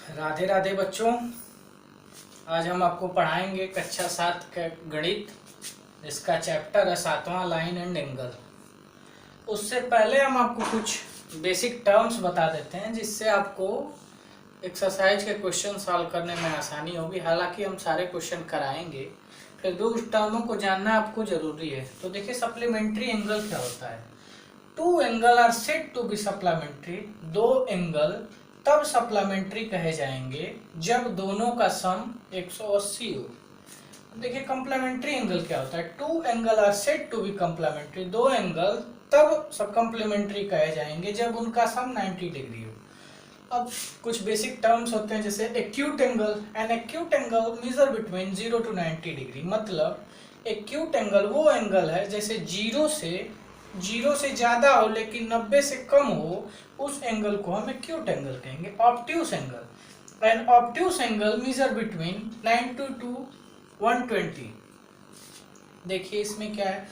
राधे राधे बच्चों। आज हम आपको पढ़ाएंगे कक्षा 7 का गणित। इसका चैप्टर है 7वां लाइन एंड एंगल। उससे पहले हम आपको कुछ बेसिक टर्म्स बता देते हैं जिससे आपको एक्सरसाइज के क्वेश्चन सॉल्व करने में आसानी होगी। हालांकि हम सारे क्वेश्चन कराएंगे, फिर भी उस टर्मों को जानना आपको जरूरी है। तो देखिए, सप्लीमेंट्री एंगल क्या होता है। Two angle are said to be supplementary. दो एंगल तब सप्लीमेंट्री कहे जाएंगे जब दोनों का सम 180 हो। देखिए, कम्प्लीमेंट्री एंगल क्या होता है। Two angle are said to be complementary. दो एंगल तब सब कम्प्लीमेंट्री कहे जाएंगे जब उनका सम 90 डिग्री हो। अब कुछ बेसिक टर्म्स होते हैं जैसे acute angle. An acute angle measure between 0 to 90 degree. मतलब एक्यूट एंगल वो एंगल है जैसे जीरो से ज़्यादा हो लेकिन 90 से कम हो, उस एंगल को हम एक्यूट एंगल कहेंगे। Obtuse angle. An obtuse angle measure between 90 to 120। देखिए इसमें क्या है,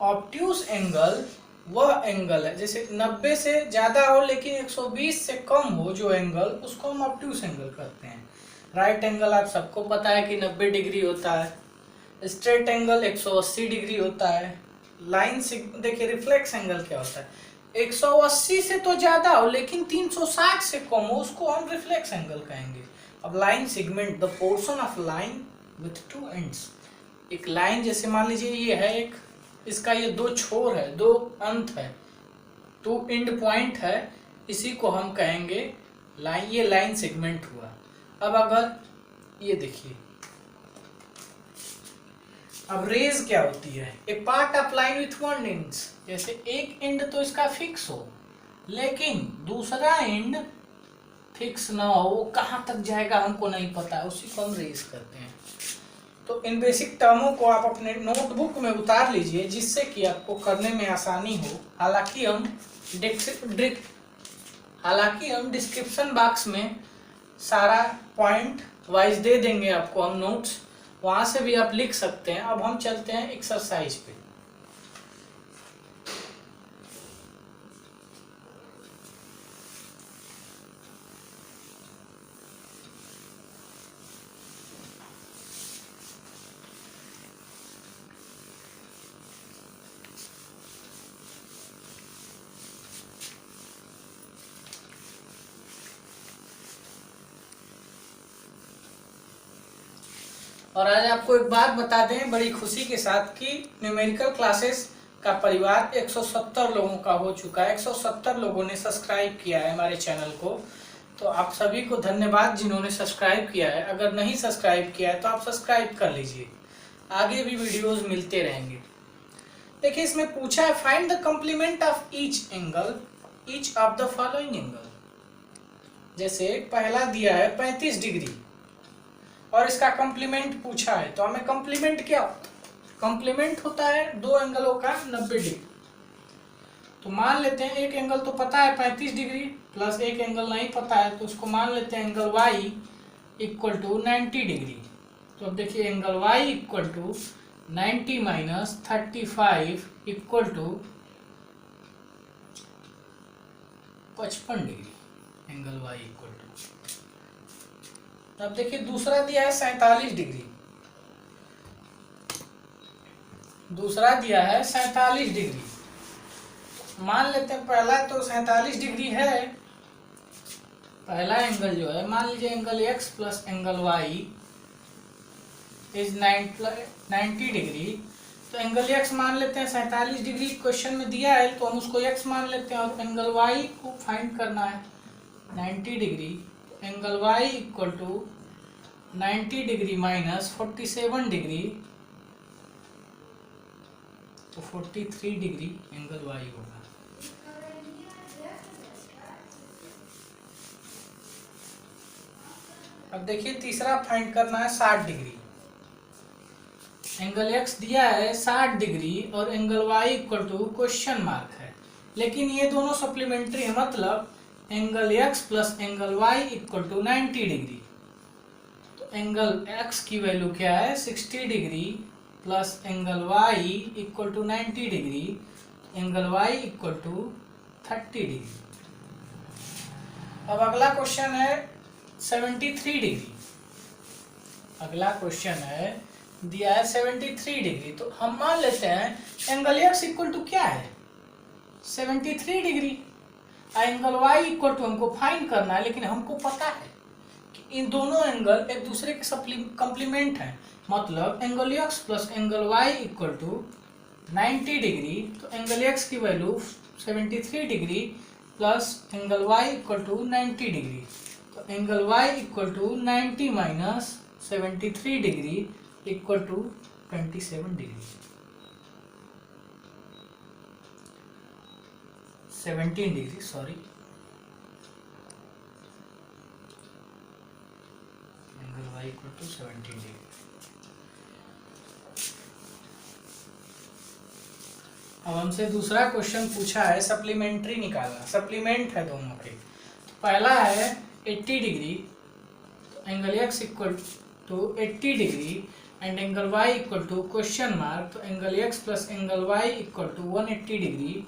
ऑब्ट्यूस एंगल वह एंगल है जैसे 90 से ज़्यादा हो लेकिन 120 से कम हो जो एंगल, उसको हम ऑब्ट्यूस एंगल करते हैं। राइट एंगल आप सबको पता है कि 90 डिग्री होता है। स्ट्रेट एंगल 180 डिग्री होता है। लाइन से देखिए, रिफ्लेक्स एंगल क्या होता है। 180 से तो ज़्यादा हो लेकिन 360 से कम हो, उसको हम रिफ्लेक्स एंगल कहेंगे। अब line segment, the portion of line with two ends. एक लाइन जैसे मान लीजिए ये है एक, इसका ये दो छोर है, दो अंत है, टू एंड पॉइंट है, इसी को हम कहेंगे लाइन। ये लाइन सेगमेंट हुआ। अब अगर ये देखिए, अब रेज क्या होती है। A part of line with one ends. जैसे एक एंड तो इसका फिक्स हो लेकिन दूसरा एंड फिक्स ना हो, वो कहाँ तक जाएगा हमको नहीं पता है, उसी को हम रेज करते हैं। तो इन बेसिक टर्मों को आप अपने नोटबुक में उतार लीजिए जिससे कि आपको करने में आसानी हो। हालांकि हम डिस्क्रिप्शन बॉक्स में सारा पॉइंट वाइज दे देंगे आपको हम नोट्स, वहाँ से भी आप लिख सकते हैं। अब हम चलते हैं एक्सरसाइज पे। और आज आपको एक बात बता दें बड़ी खुशी के साथ कि न्यूमेरिकल क्लासेस का परिवार 170 लोगों का हो चुका है। 170 लोगों ने सब्सक्राइब किया है हमारे चैनल को। तो आप सभी को धन्यवाद जिन्होंने सब्सक्राइब किया है। अगर नहीं सब्सक्राइब किया है तो आप सब्सक्राइब कर लीजिए, आगे भी वीडियोस मिलते रहेंगे। देखिए, इसमें पूछा है find the complement of each angle, each of the following angle. जैसे पहला दिया है 35 डिग्री और इसका कम्प्लीमेंट पूछा है, तो हमें कम्प्लीमेंट क्या होता है। कम्प्लीमेंट होता है दो एंगलों का 90 डिग्री। तो मान लेते हैं एक एंगल तो पता है 35 डिग्री प्लस एक एंगल नहीं पता है, तो उसको मान लेते हैं angle y equal to 90 degree. तो अब देखिए angle y equal to 90 minus 35 equal to 55 degree. Angle y equal to, अब देखिए दूसरा दिया है 47 डिग्री। दूसरा दिया है 47 डिग्री। मान लेते हैं पहला तो 47 डिग्री है, पहला एंगल जो है, मान लीजिए angle x plus angle y is 90 degree. तो एंगल x मान लेते हैं 47 डिग्री क्वेश्चन में दिया है, तो हम उसको x मान लेते हैं और एंगल y को फाइंड करना है 90 degree. Angle y equal to 90 degree minus 47 degree, तो 43 डिग्री एंगल y होगा। अब देखिए तीसरा फाइंड करना है 60 डिग्री। एंगल x दिया है 60 डिग्री और angle y equal to question mark है, लेकिन ये दोनों सप्लीमेंट्री है। मतलब angle x plus angle y equal to 90 degree. तो एंगल x की वैल्यू क्या है 60 degree plus angle y equal to 90 degree, angle y equal to 30 degree. अब अगला क्वेश्चन है 73 डिग्री। अगला क्वेश्चन है, दिया है 73 डिग्री, तो हम मान लेते हैं एंगल एक्स इक्वल टू क्या है 73 degree, angle y equal to हमको फाइंड करना है, लेकिन हमको पता है कि इन दोनों एंगल एक दूसरे के कंप्लीमेंट हैं, मतलब angle x plus angle y equal to 90 degree. तो एंगल एक्स की value 73 degree plus angle y equal to 90 degree, तो angle y equal to 90 minus 73 degree equal to 27 degree, 17 degree sorry, angle y equal to 17 degree. अब हमसे दूसरा question पूछा है supplementary निकालना, supplement है दोनों के। तो पहला है 80 डिग्री, तो angle x equal to 80 degree and angle y equal to question mark, तो angle x plus angle y equal to 180 degree,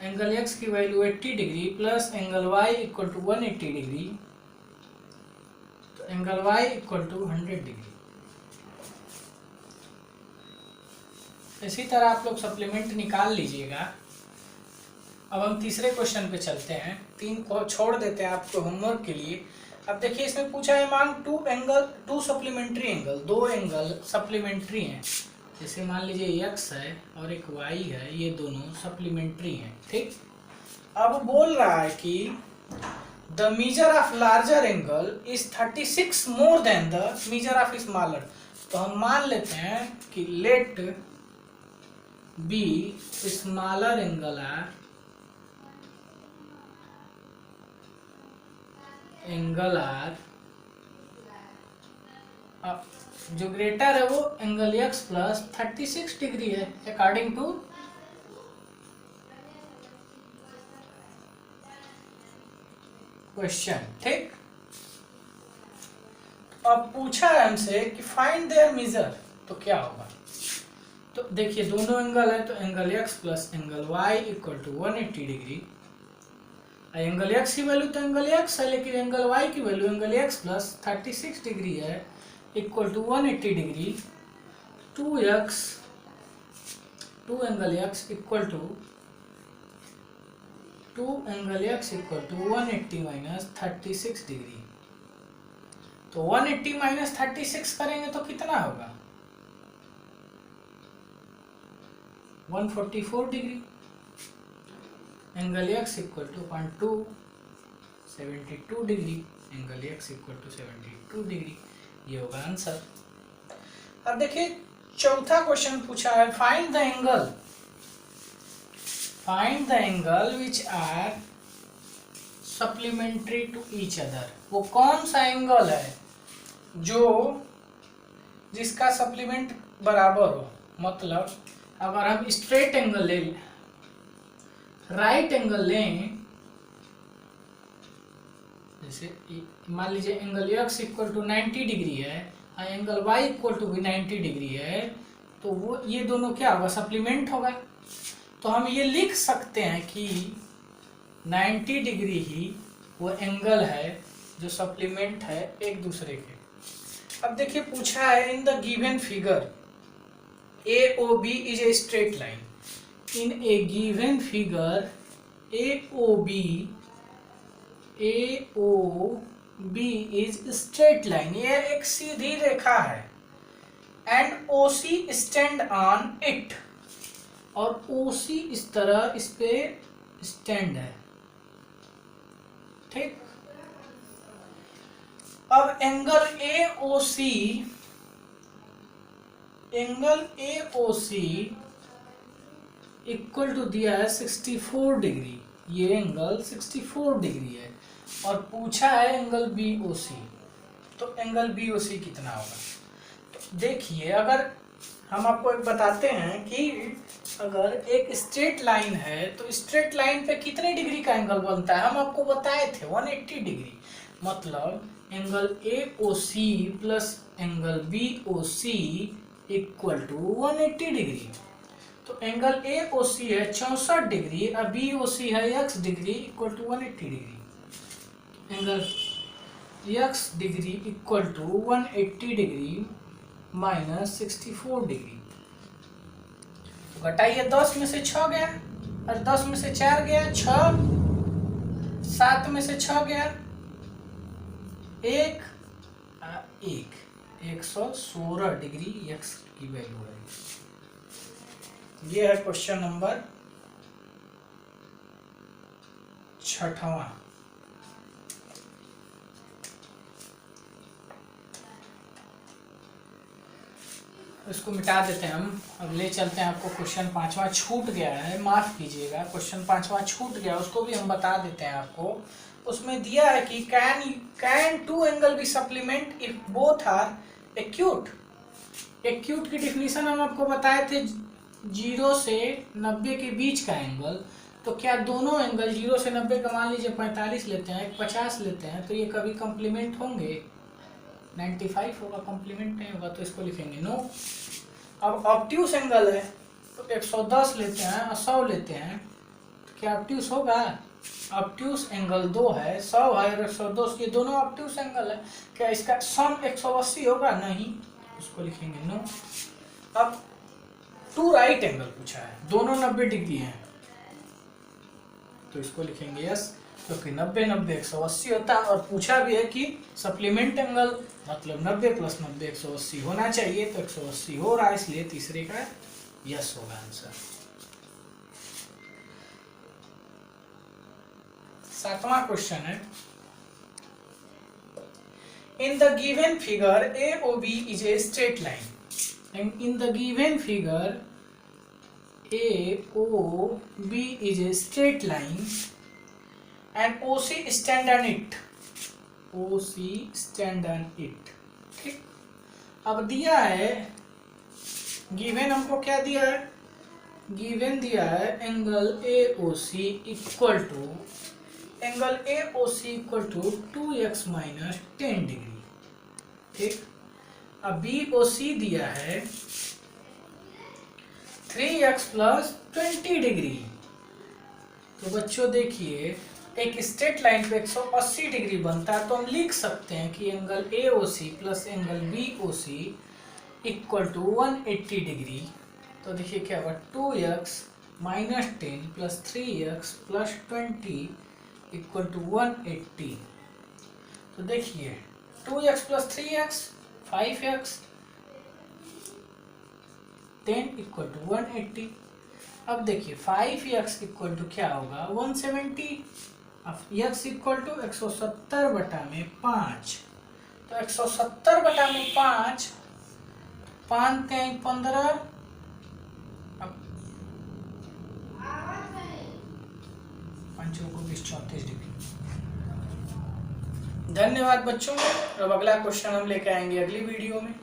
angle x की value 80 degree plus angle y equal to 180 degree, तो angle y equal to 100 degree. इसी तरह आप लोग supplement निकाल लीजिएगा। अब हम तीसरे क्वेश्चन पे चलते हैं, 3 को छोड़ देते हैं आपको होमवर्क के लिए। अब देखिए इसमें पूछा है मान to supplementary angle, 2 angle supplementary हैं, जैसे मान लीजिए x है और एक y है, ये दोनों सप्लीमेंट्री हैं, ठीक। अब बोल रहा है कि the measure of larger angle is 36 more than the measure of smaller. तो हम मान लेते हैं कि let be smaller angle are जो ग्रेटर है वो एंगल एक्स प्लस 36 डिग्री है अकॉर्डिंग टू क्वेश्चन, ठीक। अब पूछा है हमसे कि फाइंड देयर मेजर, तो क्या होगा। तो देखिए दोनों एंगल है, तो angle x plus angle y equal to 180 degree. Angle x की वैल्यू तो एंगल एक्स है, लेकिन एंगल वाई की value angle x plus 36 degree है equal to 180 degree. 2x 2 angle x equal to 2 angle x equal to 180 minus 36 degree. तो 180 minus 36 करेंगे तो कितना होगा 144 degree. Angle x equal to 72 degree, angle x equal to 72 degree, ये होगा answer. अब देखिए चौथा क्वेश्चन पूछा है find the angle which are supplementary to each other. वो कौन सा एंगल है जो जिसका सप्लीमेंट बराबर हो, मतलब अगर हम स्ट्रेट एंगल ले राइट एंगल लें, जैसे मान लीजिए angle x equal to 90 degree है और एंगल वाई इक्वल टू भी 90 डिग्री है, तो वो ये दोनों क्या होगा सप्लीमेंट होगा। तो हम ये लिख सकते हैं कि 90 डिग्री ही वो एंगल है जो सप्लीमेंट है एक दूसरे के। अब देखिए पूछा है in the given figure AOB is a straight line. In a given figure AOB is straight line. ये एक सीधी रेखा है and OC stand on it, और OC इस तरह इस पे स्टैंड है, ठीक। अब एंगल AOC इक्वल टू दिया है 64 डिग्री, ये एंगल 64 डिग्री है, और पूछा है एंगल BOC, तो एंगल BOC कितना होगा। तो देखिए अगर हम आपको एक बताते हैं कि अगर एक स्ट्रेट लाइन है तो स्ट्रेट लाइन पे कितने डिग्री का एंगल बनता है, हम आपको बताए थे 180 डिग्री, मतलब angle AOC plus angle BOC equal to 180 degree. तो एंगल AOC है 64 डिग्री और BOC है x degree equal to 180 degree. Angle x degree equal to 180 degree minus 64 degree. घटाइए, 10 में से 6 गया और 10 में से 4 गया 6, 7 में से 6 गया 1, 116 डिग्री x की वैल्यू है। ये है क्वेश्चन नंबर 6वां। इसको मिटा देते हैं हम, अब ले चलते हैं आपको क्वेश्चन 5वां छूट गया है, माफ कीजिएगा, क्वेश्चन 5वां छूट गया, उसको भी हम बता देते हैं आपको। उसमें दिया है कि can two angle be supplement if both are acute. Acute की डिफिनीशन हम आपको बताए थे 0 से 90 के बीच का एंगल। तो क्या दोनों एंगल 0 से 90 का मान लीजिए 45 लेते हैं, 50 लेते हैं, तो ये कभी कॉम्प्लीमेंट होंगे? 95 होगा, कॉम्प्लीमेंट नहीं होगा, तो इसको लिखेंगे नो। अब ऑब्ट्यूस एंगल है तो 110 लेते हैं और 100 लेते हैं, तो क्या ऑब्ट्यूस होगा? ऑब्ट्यूस एंगल 2 है, 100 है और 110, ये दोनों ऑब्ट्यूस एंगल है, क्या इसका सम 180 होगा? नहीं, उसको लिखेंगे नो। अब टू राइट एंगल पूछा है, दोनों 90 डिग्री हैं, तो इसको लिखेंगे यस, क्योंकि 90 90 180 होता है, और पूछा भी है कि सप्लीमेंट एंगल मतलब 90 + 90 180 होना चाहिए, तो 180 हो रहा है, इसलिए तीसरे का यस होगा आंसर। 7वां क्वेश्चन है, in the given figure AOB is a straight line, and in the given figure AOB is a straight line and OC stand on it, OC stand on it। ठीक, अब दिया है given, हमको क्या दिया है? Given दिया है angle AOC equal to, angle AOC equal to 2x minus 10 degree. ठीक, अब BOC दिया है 3x + 20 डिग्री। तो बच्चों देखिए, एक स्ट्रेट लाइन पे 180 डिग्री बनता है, तो हम लिख सकते हैं कि angle AOC plus angle BOC equal to 180 degree. तो देखिए क्या होगा, 2x minus 10 plus 3x plus 20 equal to 180। तो देखिए 2x plus 3x 5x 10 equal to 180। अब देखिए 5x इक्वल टू क्या होगा 170, अब x इक्वल टू 170/5। तो 170/5, 5 3 15, अब 5 को 20 34 डिग्री। धन्यवाद बच्चों, अब अगला क्वेश्चन हम लेके आएंगे अगली वीडियो में।